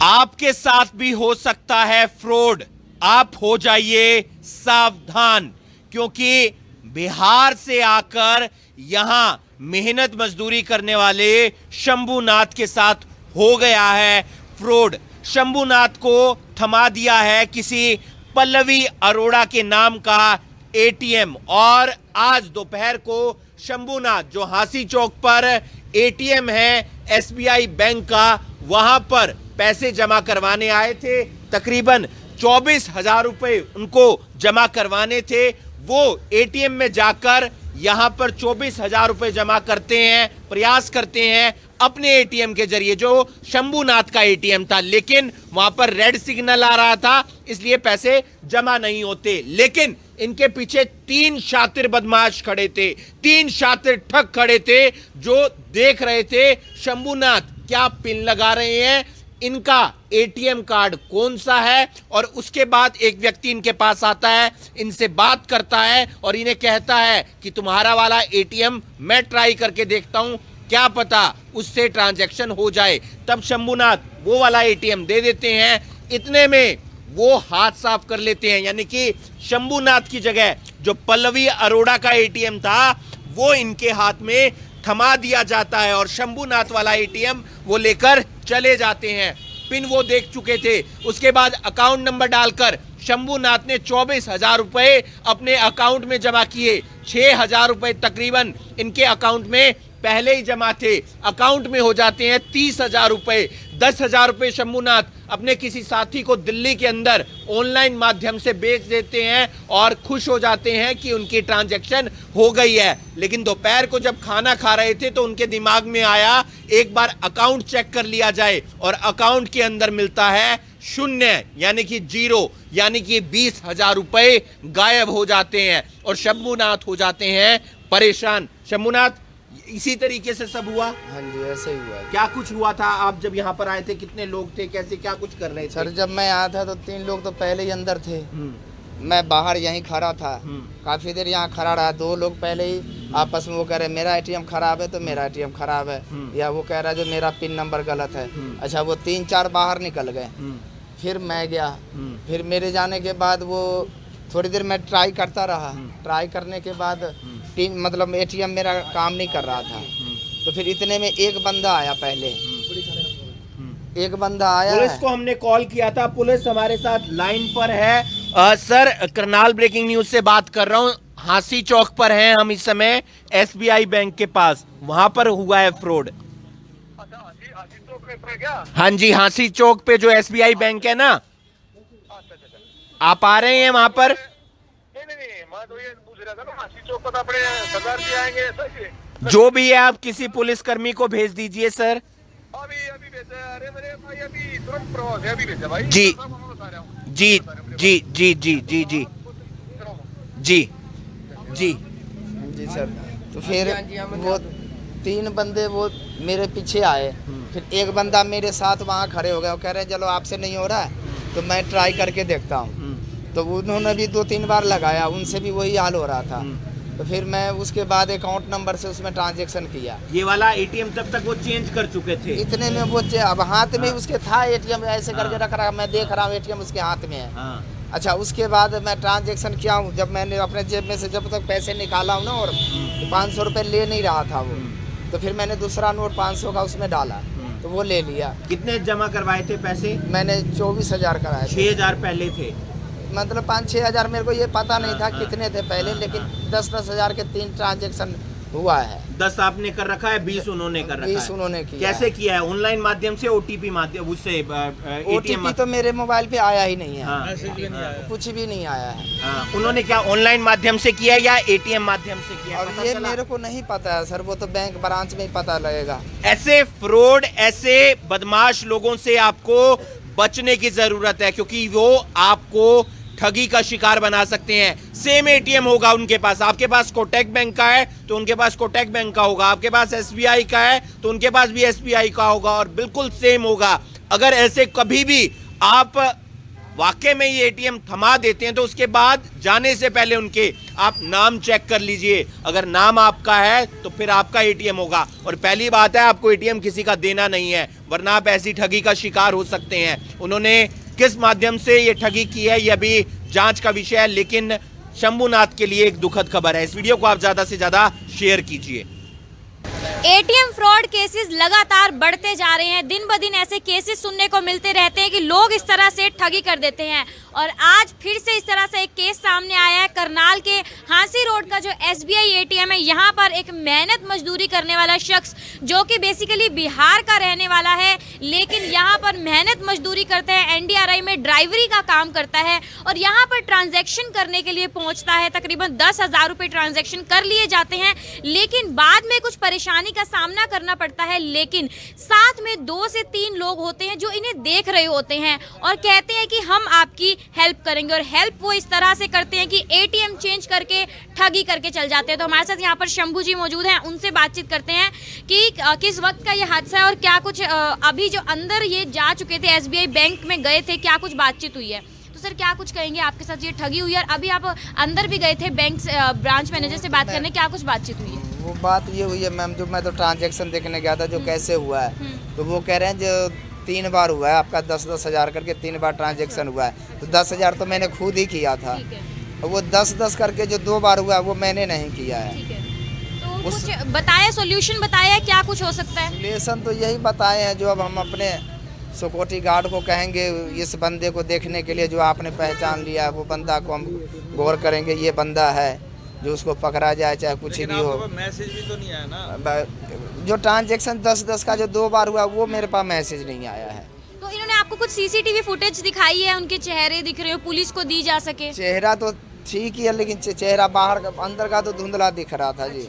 आपके साथ भी हो सकता है फ्रॉड। आप हो जाइए सावधान, क्योंकि बिहार से आकर यहां मेहनत मजदूरी करने वाले शंभूनाथ के साथ हो गया है फ्रॉड। शंभूनाथ को थमा दिया है किसी पल्लवी अरोड़ा के नाम का एटीएम, और आज दोपहर को शंभूनाथ जो हांसी चौक पर एटीएम है एसबीआई बैंक का, वहां पर पैसे जमा करवाने आए थे। तकरीबन 24,000 रुपए उनको जमा करवाने थे। वो एटीएम में जाकर यहां पर 24,000 रुपए जमा करते हैं, प्रयास करते हैं अपने एटीएम के जरिए, जो शंभूनाथ का एटीएम था, लेकिन वहां पर रेड सिग्नल आ रहा था, इसलिए पैसे जमा नहीं होते। लेकिन इनके पीछे 3 शातिर बदमाश खड़े थे, 3 शातिर ठग खड़े थे, जो देख रहे थे शंभूनाथ क्या पिन लगा रहे हैं, इनका एटीएम कार्ड कौन सा है। और उसके बाद एक व्यक्ति इनके पास आता है, इनसे बात करता है और इन्हें कहता है कि तुम्हारा वाला एटीएम मैं ट्राई करके देखता हूं, क्या पता उससे ट्रांजैक्शन हो जाए। तब शंभूनाथ वो वाला एटीएम दे देते हैं। इतने में वो हाथ साफ कर लेते हैं, यानी कि शंभूनाथ की जगह जो पल्लवी अरोड़ा का एटीएम था वो इनके हाथ में थमा दिया जाता है और शंभूनाथ वाला एटीएम वो लेकर चले जाते हैं। पिन वो देख चुके थे। उसके बाद अकाउंट नंबर डालकर शंभूनाथ ने 24,000 रुपए अपने अकाउंट में जमा किए। 6,000 रुपए तकरीबन इनके अकाउंट में पहले ही जमा थे, अकाउंट में हो जाते हैं 30,000 रुपए। 10,000 रुपए शंभूनाथ अपने किसी साथी को दिल्ली के अंदर ऑनलाइन माध्यम से बेच देते हैं और खुश हो जाते हैं कि उनकी ट्रांजैक्शन हो गई है। लेकिन दोपहर को जब खाना खा रहे थे तो उनके दिमाग में आया एक बार अकाउंट चेक कर लिया जाए, और अकाउंट के अंदर मिलता है 0, यानी कि 0, यानी कि 20,000 रुपए गायब हो जाते हैं और शंभूनाथ हो जाते हैं परेशान। शंभूनाथ, इसी तरीके से सब हुआ? हाँ जी, ऐसे ही हुआ। क्या कुछ हुआ था? आप जब यहाँ पर आए थे कितने लोग थे, कैसे क्या कुछ कर रहे थे? सर जब मैं आया था तो 3 लोग तो पहले ही अंदर थे, मैं बाहर यहीं खड़ा था। काफी देर यहाँ खड़ा रहा। 2 लोग पहले ही आपस में वो कह रहे मेरा एटीएम खराब है, तो मेरा एटीएम खराब है, या वो कह रहा है जो मेरा पिन नंबर गलत है। अच्छा, वो 3-4 बाहर निकल गए। फिर मैं गया। फिर मेरे जाने के बाद वो थोड़ी देर मैं ट्राई करता रहा। ट्राई करने के बाद मतलब एटीएम मेरा काम नहीं कर रहा था। तो फिर इतने में एक बंदा आया। पहले एक बंदा आया। पुलिस को हमने कॉल किया था, पुलिस हमारे साथ लाइन पर है। सर, करनाल ब्रेकिंग न्यूज से बात कर रहा हूँ। हांसी चौक पर हैं हम इस समय, एसबीआई बैंक के पास, वहां पर हुआ है फ्रॉड। हाँ जी, हांसी चौक पे जो एसबीआई बैंक है ना, आप आ रहे हैं वहां पर? मैं तो ये पूछ रहा था ना, हांसी चौक पर अपने सरदार जी आएंगे, ऐसा जो भी है आप किसी पुलिस कर्मी को भेज दीजिए सर। अभी भेजा। अरे मेरे भाई अभी तुरंत प्रवास है, अभी भेजा भाई। जी जी जी जी जी जी जी जी जी जी सर। तो फिर वो 3 बंदे वो मेरे पीछे आए। फिर एक बंदा मेरे साथ वहाँ खड़े हो गए। वो कह रहे चलो आपसे नहीं हो रहा है तो मैं ट्राई करके देखता हूँ। तो उन्होंने भी 2-3 बार लगाया, उनसे भी वही हाल हो रहा था। तो फिर मैं उसके बाद अकाउंट नंबर से उसमें ट्रांजैक्शन किया। ये वाला एटीएम तब तक वो चेंज कर चुके थे। इतने में वो अब हाथ में उसके था एटीएम, ऐसे करके रख रहा, मैं देख रहा हूँ एटीएम उसके हाथ में है। अच्छा, उसके बाद मैं ट्रांजैक्शन किया हूँ। जब मैंने अपने जेब में से जब तक पैसे निकाला हूँ ना, और 500 रुपये ले नहीं रहा था वो, तो फिर मैंने दूसरा नोट 500 का उसमें डाला, तो वो ले लिया। कितने जमा करवाए थे पैसे? मैंने 24,000 कराए। 6,000 पहले थे, मतलब 5-6 हज़ार मेरे को ये पता नहीं था कितने थे पहले, लेकिन 10-10 हज़ार के 3 ट्रांजैक्शन हुआ है। 10 आपने कर रखा है, 20 उन्होंने कर रखा है। 20 उन्होंने किया। कैसे किया है? ऑनलाइन माध्यम से, ओटीपी माध्यम, उससे ओटीपी तो मेरे मोबाइल पे आया ही नहीं है। कुछ भी नहीं आया है। उन्होंने क्या ऑनलाइन माध्यम से किया या एटीएम माध्यम से किया? और ये मेरे को नहीं पता है सर, वो तो बैंक ब्रांच में ही पता लगेगा। ऐसे फ्रॉड, ऐसे बदमाश लोगों से आपको बचने की जरूरत है, क्योंकि वो आपको ठगी का शिकार बना सकते हैं। सेम एटीएम होगा उनके पास, आपके पास कोटक बैंक का है तो उनके पास कोटक बैंक का होगा, आपके पास एसबीआई का है तो उनके पास भी एसबीआई का होगा, और बिल्कुल सेम होगा। अगर ऐसे कभी भी आप वाकई में ये एटीएम थमा देते हैं तो उसके बाद जाने से पहले उनके आप नाम चेक कर लीजिए। अगर नाम आपका है तो फिर आपका एटीएम होगा। और पहली बात है, आपको एटीएम किसी का देना नहीं है, वरना आप ऐसी ठगी का शिकार हो सकते हैं। उन्होंने किस माध्यम से ये ठगी की है ये अभी जांच का विषय है, लेकिन शंभुनाथ के लिए एक दुखद खबर है। इस वीडियो को आप ज्यादा से ज्यादा शेयर कीजिए। एटीएम फ्रॉड केसेस लगातार बढ़ते जा रहे हैं। दिन ब दिन ऐसे केसेस सुनने को मिलते रहते हैं कि लोग इस तरह से ठगी कर देते हैं। और आज फिर से इस तरह से एक केस सामने आया है। करनाल के हांसी रोड का जो एसबीआई एटीएम है, यहाँ पर एक मेहनत मजदूरी करने वाला शख्स जो कि बेसिकली बिहार का रहने वाला है, लेकिन यहाँ पर मेहनत मजदूरी करते हैं, एनडीआरआई में ड्राइवरी का काम करता है और यहाँ पर ट्रांजैक्शन करने के लिए पहुँचता है। तकरीबन 10,000 रुपये ट्रांजैक्शन कर लिए जाते हैं, लेकिन बाद में कुछ परेशानी का सामना करना पड़ता है। लेकिन साथ में 2 से 3 लोग होते हैं जो इन्हें देख रहे होते हैं और कहते हैं कि हम आपकी हेल्प करेंगे। और हेल्प वो इस तरह से करते हैं कि एटीएम चेंज करके ठगी करके चल जाते हैं। तो हमारे साथ यहाँ पर शंभू जी मौजूद हैं, उनसे बातचीत करते हैं कि किस वक्त का ये हादसा है और क्या कुछ अभी जो अंदर ये जा चुके थे, एसबीआई बैंक में गए थे, क्या कुछ बातचीत हुई है। तो सर क्या कुछ कहेंगे, आपके साथ ये ठगी हुई है और अभी आप अंदर भी गए थे बैंक ब्रांच मैनेजर से बात करने, क्या कुछ बातचीत हुई है? वो बात ये हुई है मैम, जो मैं तो ट्रांजैक्शन देखने गया था जो कैसे हुआ है, तो वो कह रहे हैं जो 3 बार हुआ है आपका 10-10 हज़ार करके 3 बार ट्रांजैक्शन हुआ है। तो 10,000 तो मैंने खुद ही किया था, और वो 10-10 करके जो 2 बार हुआ है वो मैंने नहीं किया है। तो कुछ बताया, सोल्यूशन बताया क्या कुछ हो सकता है? सोल्यूशन तो यही बताए हैं, जो अब हम अपने सिक्योरिटी गार्ड को कहेंगे इस बंदे को देखने के लिए, जो आपने पहचान लिया है वो बंदा को हम गौर करेंगे, ये बंदा है, जो उसको पकड़ा जाए चाहे कुछ भी हो। मैसेज भी तो नहीं आया ना, जो ट्रांजैक्शन 10-10 का जो 2 बार हुआ वो मेरे पास मैसेज नहीं आया है। तो इन्होंने आपको कुछ सीसीटीवी फुटेज दिखाई है, उनके चेहरे दिख रहे हो, पुलिस को दी जा सके? चेहरा तो ठीक ही है, लेकिन चेहरा बाहर का, अंदर का तो धुंधला दिख रहा था जी।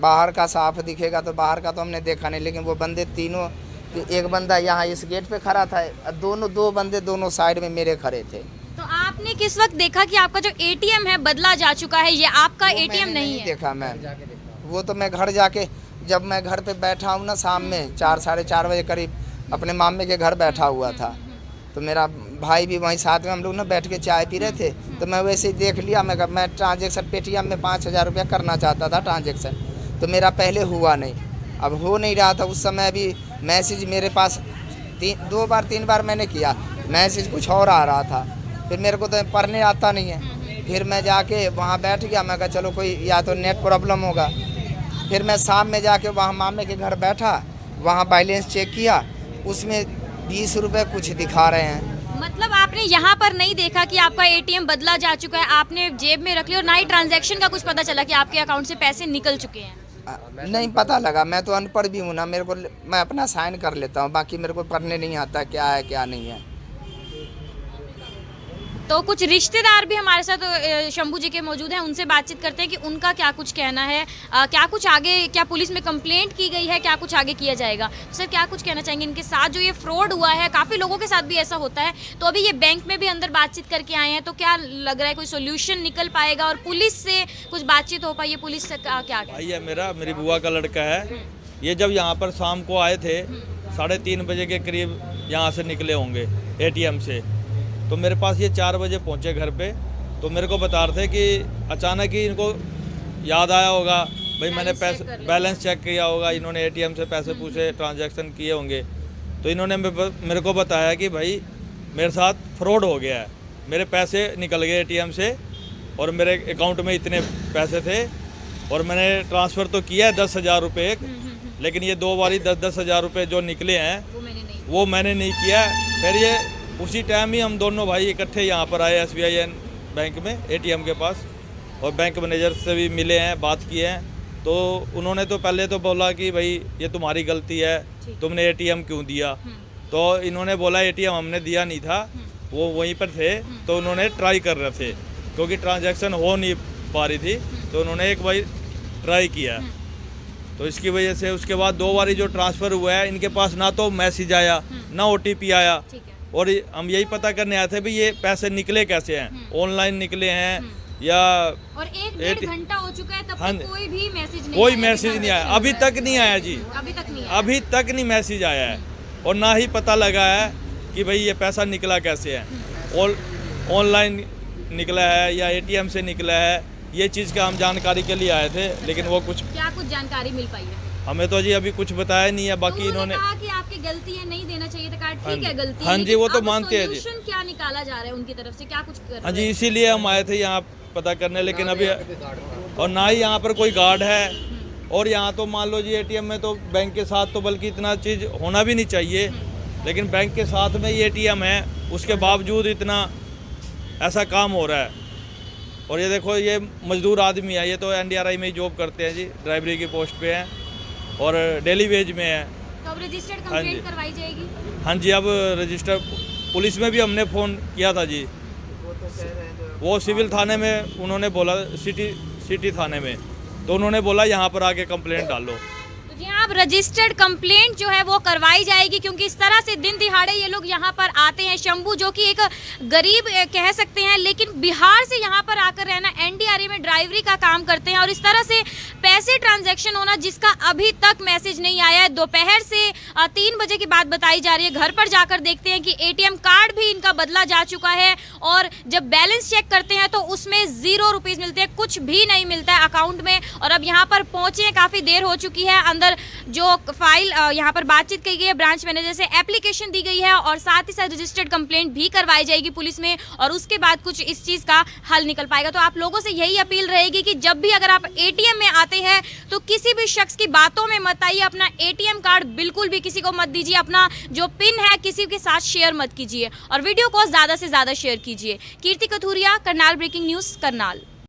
बाहर का साफ दिखेगा तो बाहर का तो हमने देखा नहीं, लेकिन वो बंदे तीनों, एक बंदा यहाँ इस गेट पे खड़ा था, 2 बंदे दोनों साइड में मेरे खड़े थे। तो आपने किस वक्त देखा कि आपका जो एटीएम है बदला जा चुका है, ये आपका एटीएम नहीं है? देखा मैं, वो तो मैं घर जाके, जब मैं घर पे बैठा हूँ ना शाम में 4-4:30 बजे करीब अपने मामे के घर बैठा हुआ था, तो मेरा भाई भी वहीं साथ में, हम लोग ना बैठ के चाय पी रहे थे, तो मैं वैसे ही देख लिया। मैं ट्रांजेक्शन पेटीएम में 5,000 रुपया करना चाहता था ट्रांजेक्शन, तो मेरा पहले हुआ नहीं, अब हो नहीं रहा था। उस समय भी मैसेज मेरे पास 2-3 बार मैंने किया, मैसेज कुछ और आ रहा था, फिर मेरे को तो पढ़ने आता नहीं है। फिर मैं जाके वहाँ बैठ गया, मैं कहा चलो कोई या तो नेट प्रॉब्लम होगा। फिर मैं शाम में जाके वहाँ मामे के घर बैठा, वहाँ बैलेंस चेक किया, उसमें 20 रुपये कुछ दिखा रहे हैं। मतलब आपने यहाँ पर नहीं देखा कि आपका एटीएम बदला जा चुका है, आपने जेब में रख लिया और ना ही ट्रांजैक्शन का कुछ पता चला कि आपके अकाउंट से पैसे निकल चुके हैं? नहीं पता लगा, मैं तो अनपढ़ भी हूँ ना, मेरे को, मैं अपना साइन कर लेता हूँ, बाकी मेरे को पढ़ने नहीं आता क्या है क्या नहीं है। तो कुछ रिश्तेदार भी हमारे साथ शंभू जी के मौजूद हैं, उनसे बातचीत करते हैं कि उनका क्या कुछ कहना है, क्या कुछ आगे, क्या पुलिस में कंप्लेंट की गई है, क्या कुछ आगे किया जाएगा। सर क्या कुछ कहना चाहेंगे इनके साथ जो ये फ्रॉड हुआ है? काफ़ी लोगों के साथ भी ऐसा होता है, तो अभी ये बैंक में भी अंदर बातचीत करके आए हैं, तो क्या लग रहा है कोई सोल्यूशन निकल पाएगा और पुलिस से कुछ बातचीत हो पाई है? पुलिस से क्या? भाई है मेरी बुआ का लड़का है, ये जब यहाँ पर शाम को आए थे 3:30 बजे के करीब यहाँ से निकले होंगे एटीएम से, तो मेरे पास ये 4 बजे पहुँचे घर पे, तो मेरे को बता रहे थे कि अचानक ही इनको याद आया होगा, भाई मैंने पैसे बैलेंस चेक किया होगा, इन्होंने एटीएम से पैसे पूछे, ट्रांजैक्शन किए होंगे, तो इन्होंने मेरे को बताया कि भाई मेरे साथ फ्रॉड हो गया है, मेरे पैसे निकल गए एटीएम से और मेरे अकाउंट में इतने पैसे थे और मैंने ट्रांसफ़र तो किया है 10,000 रुपये, लेकिन ये 2 बारी 10-10 हज़ार रुपये जो निकले हैं वो मैंने नहीं किया। फिर ये उसी टाइम ही हम दोनों भाई इकट्ठे यहाँ पर आए एसबीआई बैंक में एटीएम के पास, और बैंक मैनेजर से भी मिले हैं, बात किए हैं। तो उन्होंने तो पहले तो बोला कि भाई ये तुम्हारी गलती है, तुमने एटीएम क्यों दिया। तो इन्होंने बोला एटीएम हमने दिया नहीं था, वो वहीं पर थे, तो उन्होंने ट्राई कर रहे थे क्योंकि ट्रांजैक्शन हो नहीं पा रही थी, तो उन्होंने एक बार ट्राई किया, तो इसकी वजह से उसके बाद 2 बारी जो ट्रांसफ़र हुआ है इनके पास ना तो मैसेज आया ना OTP आया, और हम यही पता करने आए थे भी ये पैसे निकले कैसे हैं, ऑनलाइन निकले हैं या, और 1-1.5 घंटा हो चुका है तब तक कोई भी मैसेज नहीं, कोई मैसेज नहीं आया, अभी तक नहीं आया जी, अभी तक नहीं मैसेज आया है, और ना ही पता लगा है कि भाई ये पैसा निकला कैसे है। ऑनलाइन निकला है या एटीएम से निकला है, ये चीज़ का हम जानकारी के लिए आए थे, लेकिन वो कुछ क्या कुछ जानकारी मिल पाई है? हमें तो जी अभी कुछ बताया नहीं है। बाकी तो इन्होंने कहा कि आपकी गलती है, नहीं देना चाहिए था कार्ड, ठीक है गलती है, हाँ जी, लेकिन वो तो अब मानते हैं जी। solution क्या निकाला जा रहा है उनकी तरफ से, क्या कुछ कर हाँ रहे जी, हैं? इसीलिए हम आए थे यहाँ पता करने, लेकिन अभी और ना ही यहाँ पर कोई गार्ड है। और यहाँ तो मान लो जी एटीएम में तो बैंक के साथ तो बल्कि इतना चीज़ होना भी नहीं चाहिए, लेकिन बैंक के साथ में ही एटीएम है, उसके बावजूद इतना ऐसा काम हो रहा है। और ये देखो, ये मजदूर आदमी है, ये तो एनडीआरआई में ही जॉब करते हैं जी, ड्राइवरी की पोस्ट पे हैं और डेली वेज में है। तो अब रजिस्टर्ड हाँ जी। कंप्लेंट करवाई जाएगी? हाँ जी, अब रजिस्टर पुलिस में भी हमने फ़ोन किया था जी, वो सिविल थाने में उन्होंने बोला, सिटी थाने में, तो उन्होंने बोला यहाँ पर आके कंप्लेंट डालो। तो जी हाँ, अब रजिस्टर्ड कंप्लेंट जो है वो करवाई जाएगी, क्योंकि इस तरह से दिन दिहाड़े ये लोग यहाँ पर आते हैं। शंभू जो कि एक गरीब कह सकते हैं, लेकिन बिहार से यहाँ पर आकर रहना, एनडीआरआई में ड्राइवरी का काम करते हैं, और इस तरह से पैसे ट्रांजैक्शन होना जिसका अभी तक मैसेज नहीं आया है। दोपहर से 3 बजे की बात बताई जा रही है। घर पर जाकर देखते हैं कि एटीएम कार्ड भी इनका बदला जा चुका है, और जब बैलेंस चेक करते हैं तो उसमें 0 रुपीज़ मिलते हैं, कुछ भी नहीं मिलता है अकाउंट में। और अब यहाँ पर पहुँचे हैं, काफ़ी देर हो चुकी है। अंदर जो फाइल यहाँ पर बातचीत की गई है ब्रांच मैनेजर से, एप्लीकेशन दी गई है, और साथ ही साथ रजिस्टर्ड कंप्लेंट भी करवाई जाएगी पुलिस में, और उसके बाद कुछ इस चीज़ का हल निकल पाएगा। तो आप लोगों से यही अपील रहेगी कि जब भी अगर आप एटीएम में आते हैं तो किसी भी शख्स की बातों में मत आइए। अपना एटीएम कार्ड बिल्कुल भी किसी को मत दीजिए, अपना जो पिन है किसी के साथ शेयर मत कीजिए, और वीडियो को ज़्यादा से ज़्यादा शेयर कीजिए। कीर्ति कथूरिया, करनाल ब्रेकिंग न्यूज़, करनाल।